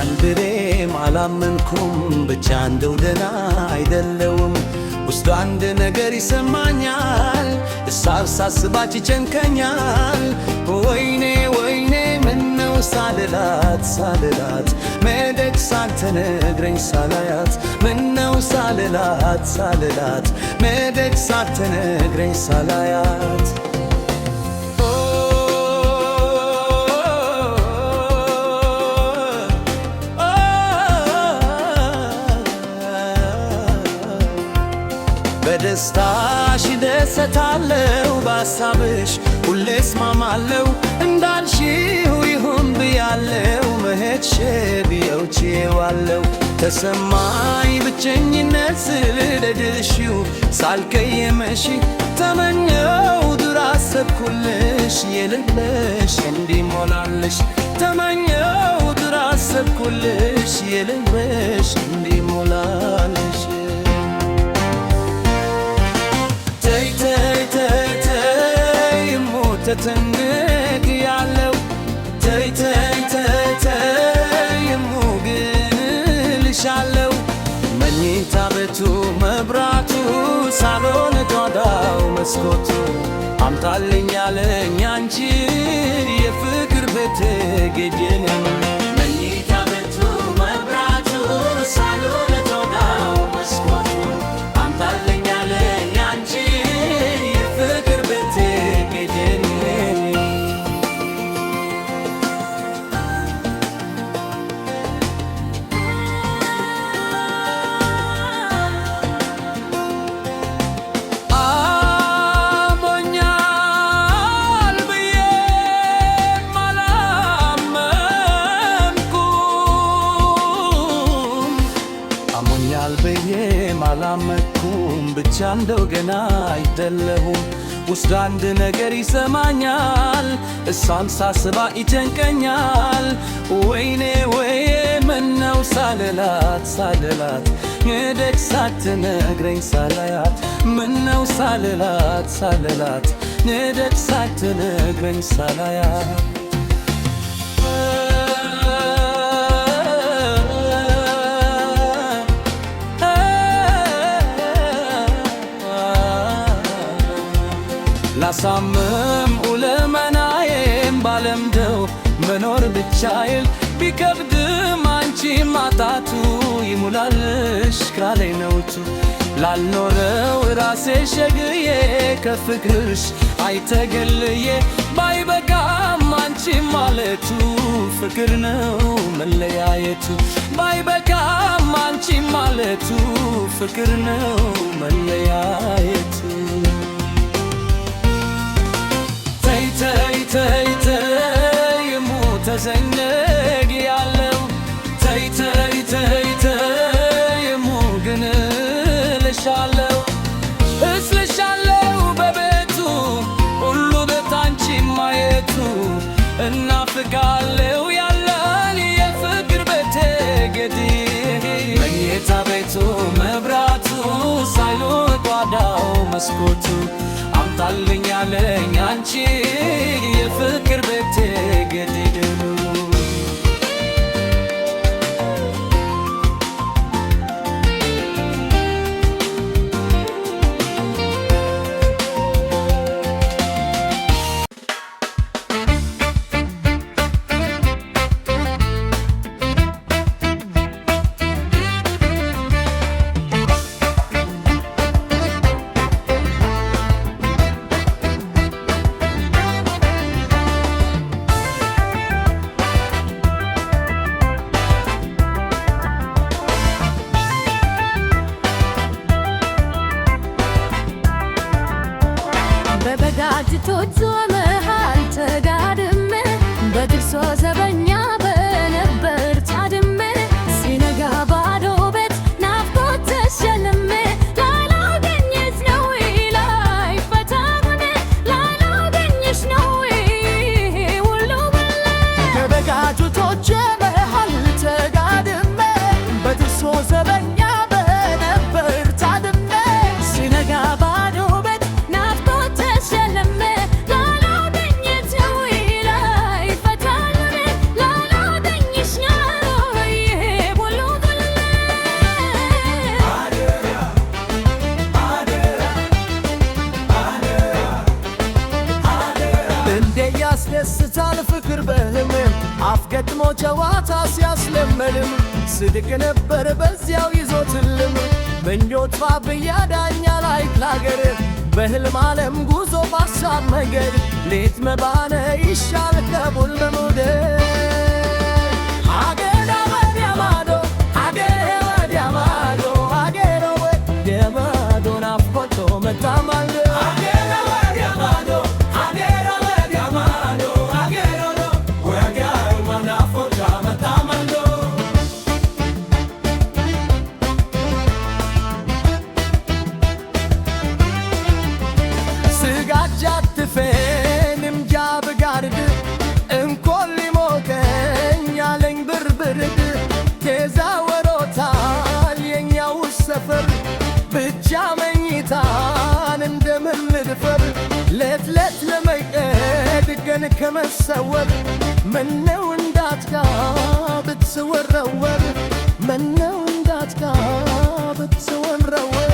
ያንድሬም አላመንኩም ብቻ እንደው ደህና አይደለውም ውስጡ አንድ ነገር ይሰማኛል እሳብ ሳስባች ይጨንቀኛል ወይኔ ወይኔ ምነው ሳልላት ሳልላት መደግ ሳትነግረኝ ሳላያት ምነው ሳልላት ሳልላት መደግ ሳትነግረኝ ሳላያት በደስታሽ ደሰታለው በሐሳብሽ ሁሌ እስማማለው እንዳልሽው ይሁን ብያለው መሄድሽ ብየው ችዬዋለው ተሰማኝ ብቸኝነት ስለደድሽው ሳልቀየመሽ ተመኘው ዱር አሰብኩልሽ የልብሽ እንዲሞላልሽ ተመኘው ዱር አሰብኩልሽ የልብሽ እንዲሞላልሽ ተተንግ ያለው ተይ ተይ ተይ ተይ ሙግን ልሻለው መኝታ ቤቱ መብራቱ ሳሎን ጓዳው መስኮቱ አምጣልኝ ያለኝ አንቺ የፍቅር ቤት ጌጄን መኝታ ቤቱ መብራቱ ሳሎን ጓዳው መስኮቱ አምጣልኝ ያለኝ አንቺ የፍቅር ቤት ጌጄን አላመኩም ብቻ እንደው ገና አይደለሁም ውስጥ አንድ ነገር ይሰማኛል እሷን ሳስባ ይጨንቀኛል ወይኔ ወይኔ ምነው ሳልላት ሳልላት መደግ ሳትነግረኝ ሳላያት ምነው ሳልላት ሳልላት መደግ ሳትነግረኝ ሳላያት ላሳምም ኡለመናዬም ባለምደው መኖር ብቻዬን ቢከብድም አንቺ ማጣቱ ይሙላልሽ ካለኝ ነውቱ ላልኖረው ራሴ ሸግዬ ከፍቅርሽ አይተገልዬ ባይበቃም አንቺ ማለቱ ፍቅር ነው መለያየቱ ባይበቃም አንቺ ማለቱ ፍቅር ነው መለያየቱ ተይ ተይ ተይ ሙተዘነግ ያለው ተይ ተይ ተይ ተይ ሙግን ልሻለው እስልሻለው በቤቱ ሁሉ በታንቺ ማየቱ እናፍቃለው ያለን የፍቅር ቤት ገዲ መኝታ ቤቱ መብራቱ ሳሎን ጓዳው መስኮቱ አምጣልኝ ያለኝ አንቺ የፍቅር ቤት ገዲደሉ ያስደስታል ፍቅር በህልም አፍገጥሞ ጨዋታ ሲያስለመልም ስድቅ ነበር በዚያው ይዞትልም ምኞት ባብያዳኛ ላይ ክላገር በህልም ዓለም ጉዞ ባሳብ መንገድ ሌት መባነ ይሻል ከቡል በመውደድ አገር ወዲያ ማዶ አገር ወዲያ ማዶ አገር ወዲያ ማዶ ናፍቆቶ መታማል ፌንም ጃብ ጋርድ እንኮል ሞቀኛለኝ ብርብርድ ቴዛ ወሮታል የኛው ሰፈር ብቻ መኝታን እንደምን ልድፈር ሌት ሌት ለመቀድ ገን ከመሰወር ምነው እንዳትጋ ብትወረወር ምነው እንዳትጋ ብትወረወር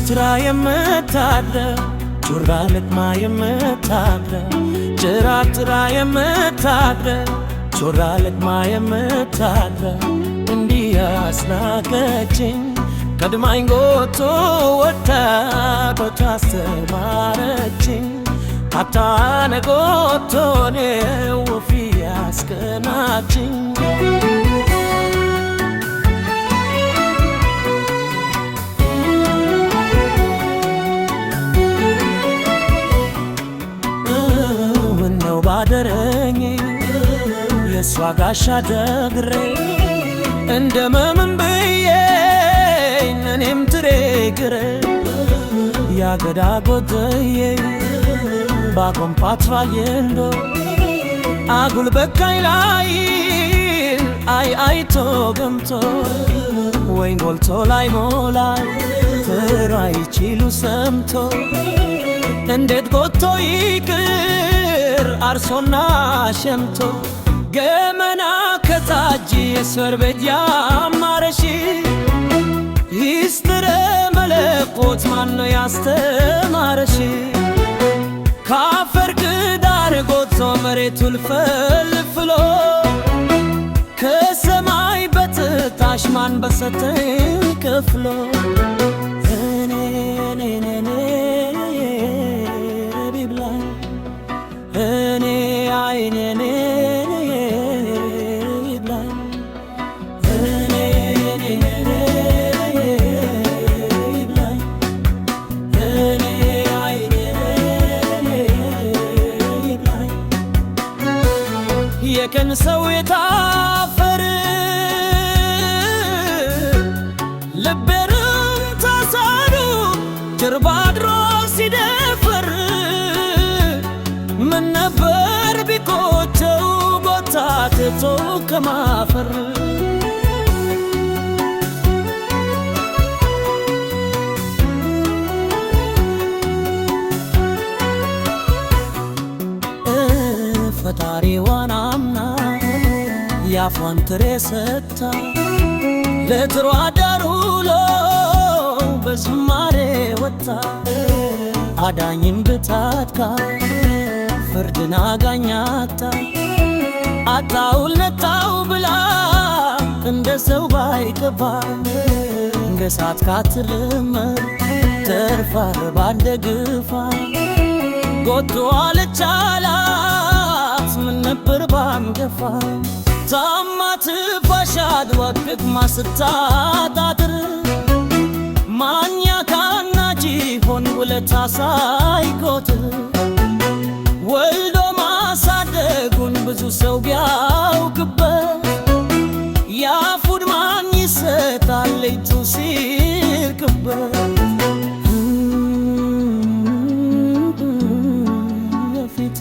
ጭራ የምታድረው ጩራ ለቅማ የምታድረው ጭራ የምታድረው ጩራ ለቅማ የምታድረው እንዲህ ያስናቀችኝ ቀድማኝ ጎቶ ወታ አስተማረችኝ አታነጎቶኔ ወፊ ያስቀናችኝ የሷ ጋሻ ደግሬ እንደምንም ብዬ እኔም ትሬ ግሬ ያገዳ ጎደዬ ባኮምፓት ፋየንዶ አጉል በካይ ላይ አይቶ ገምቶ ወይን ጎልቶ ላይ ሞላይ ትራይ ችሉ ሰምቶ እንዴት ጎቶ ይቅር አርሶና ሸምቶ ገመና ከታጅ የሰር ቤት ያማረሽ ይስትረ መለኮት ማነው ያስተማረሽ ካፈር ክዳር ጎቶ መሬቱን ፈልፍሎ ከሰማይ በትታሽ ማን በሰጠኝ ከፍሎ እኔ ቢብላኝ እኔ አይኔ ቢብላኝ እኔ ቢብላኝ እኔ አይኔ ቢብላኝ የቀን ሰው የታፈር ልቤንም ታሳዱ ጀርባ አድሮ ሲደፈር ምን ነበር ቢቆጨው ቦታ ትቶ ከማፈር ፈጣሪዋን አምና ያፏን ትሬ ሰጥታ ለጥሩ አዳር ውሎ በዝማሬ ወጣ አዳኝም ብታትካ ፍርድን አጋኛታ አጣውል ነጣው ብላ እንደ ሰው ባይገባ ገሳት ካትልመር ተርፋር ባንደግፋ ጎቶ አለቻላት ምን ነበር ባንገፋ ታማት ፋሻድ ወቅት ማስታጣጥር ማኛ ካናጂ ሆን ውለታ ሳይቆት ወልዶ ማሳደጉን ብዙ ሰው ቢያውቅበት ያፉድ ማን ይሰጣል ልጁ ሲርቅበት የፊት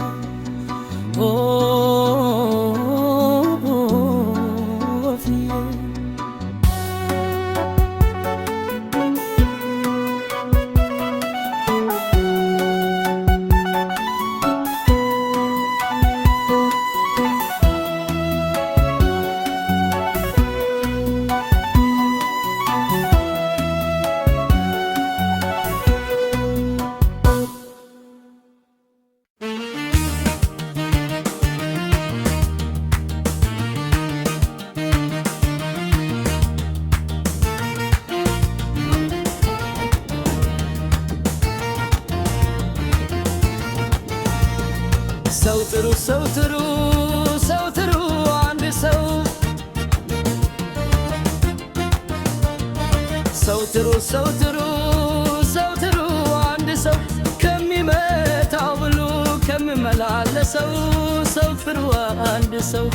ሰው ጥሩ አንድ ሰው አንድ ሰው ከሚመታው ብሎ ከሚመላለሰው ሰው ጥሩ አንድ ሰው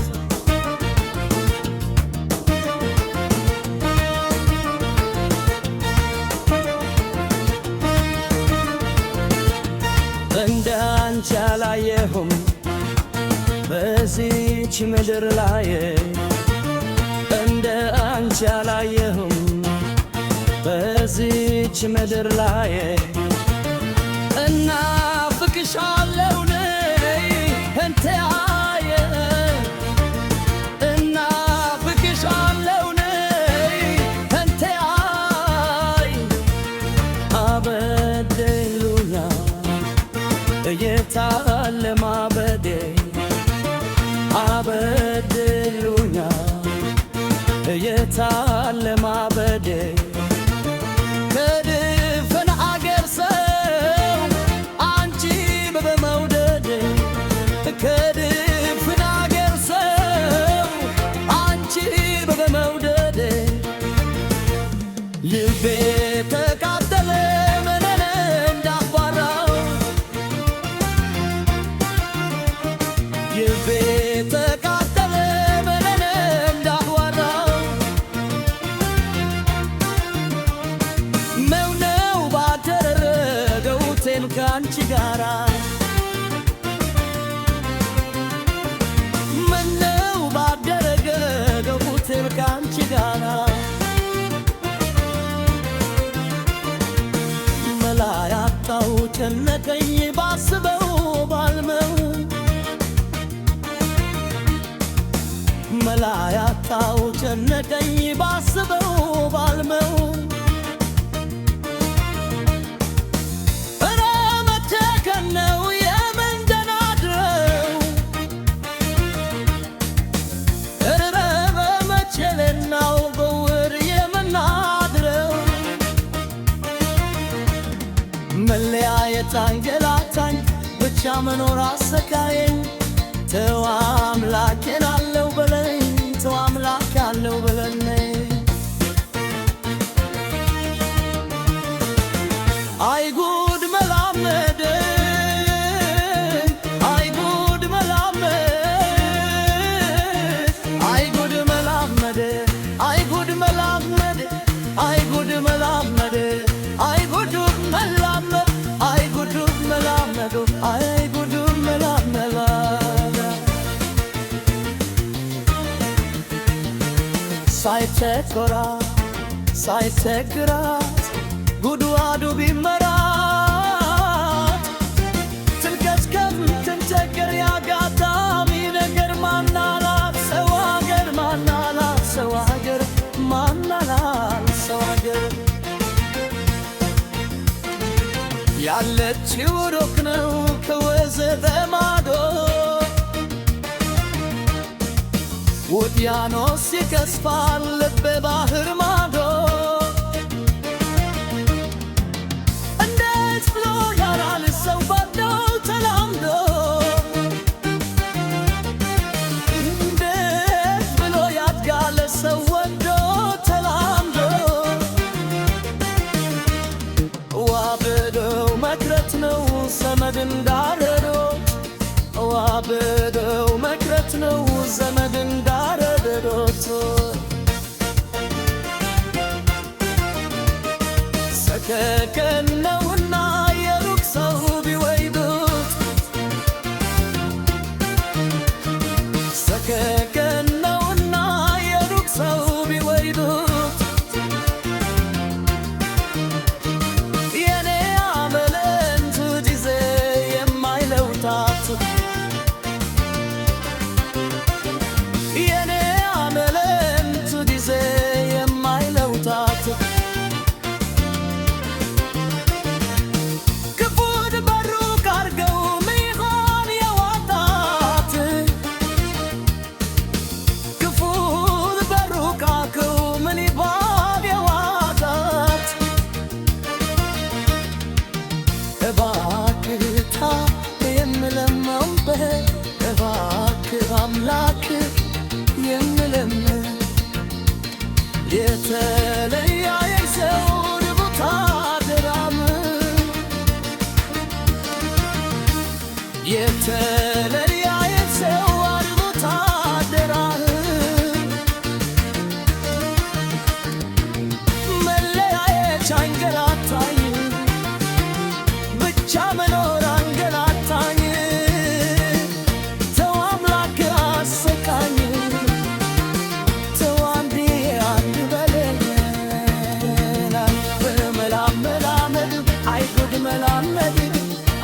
እንደ አንቺ አላየሁም በዚች ምድር ላይ እንደ አንቺ አላየሁም በዚች ምድር ላይ እናፍቅሻለሁ ነይ እንተያየ እናፍቅሻለሁ ነይ እንተያይ አበደሉኛ የታለ ማበዴ አበደሉኛ የታለ ማበዴ ከድፍን አገር ሰው አንቺ በመውደዴ ከድፍን አገር ሰው አንቺ በመውደዴ ልቤ ተቃጠለ መነነ እንዳባራው ካንቺ ጋራ ምነው ባደረገ ገቡቴን ካንቺ ጋራ መላ ያጣው ጨነቀኝ ባስበው ባልመው መላ ያጣው ጨነቀኝ ባስበው ባልመው እረ መተከን ነው የምንደናድረው እረ በመቼለናው በውር የምናድረው መለያየት አንገላታኝ ብቻ መኖር አሰቃየኝ ተው አምላኬን አለው በለኝ ተው አምላክ አለው በለኝ አይ ጉድ መላመድ አይ ጉድ መላመድ አይ ጉድ መላመድ አይ ጉድ መላመድ አይ ጉድ መላመድ አይ ጉድ መላመድ አይ ጉድ መላመድ አይ ጉድ መላመድ ሳይቸግራት ጉድጓዱ ቢመራት ትልከስከፍ ትንቸገር ያጋጣሚ ነገር ማናላት ሰው አገር ማናላት ሰው አገር ማናላት ሰው አገር ያለችው ሩቅ ነው ከወንዝ ማዶ ውቅያኖስ ይከስፋል ልብ ባህር ማዶ እንዴት ብሎ ያራል ሰው ባለው ተላምዶ እንዴት ብሎ ያድጋል ሰው ወዶ ተላምዶ ዋብደው መክረት ነው ዘመድ እንዳረዶ ዋብደው መክረት ነው ዘመድ እንዳረዶት ሰከከን ነውና የሩቅ ሰው ቢወይዱት ሰከከን ነውና የሩቅ ሰው ቢወይዱት የኔ አመለንቱ ጊዜ የማይለውጣት የኔ አመለንቱ ጊዜ የማይለውጣት ክፉን በሩቅ አርገው ሚሆን የዋጣት ክፉን በሩቅ አርገው ምን ይባል የዋጣት እባክህ የምለመንብህ እባክህ አምላክ የምለምን የተለያየ ሰው ቦታ ድራም የተለያየ ሰው ቦታ ድራም መለያየት አንገላታኝ ብቻ መኖር አንገላታኝ ተው አምላክ አሰቃኝ ተው አንዴ አንድ በለኝ መላመድ አይ ጉድ መላመድ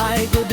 አይ ጉድ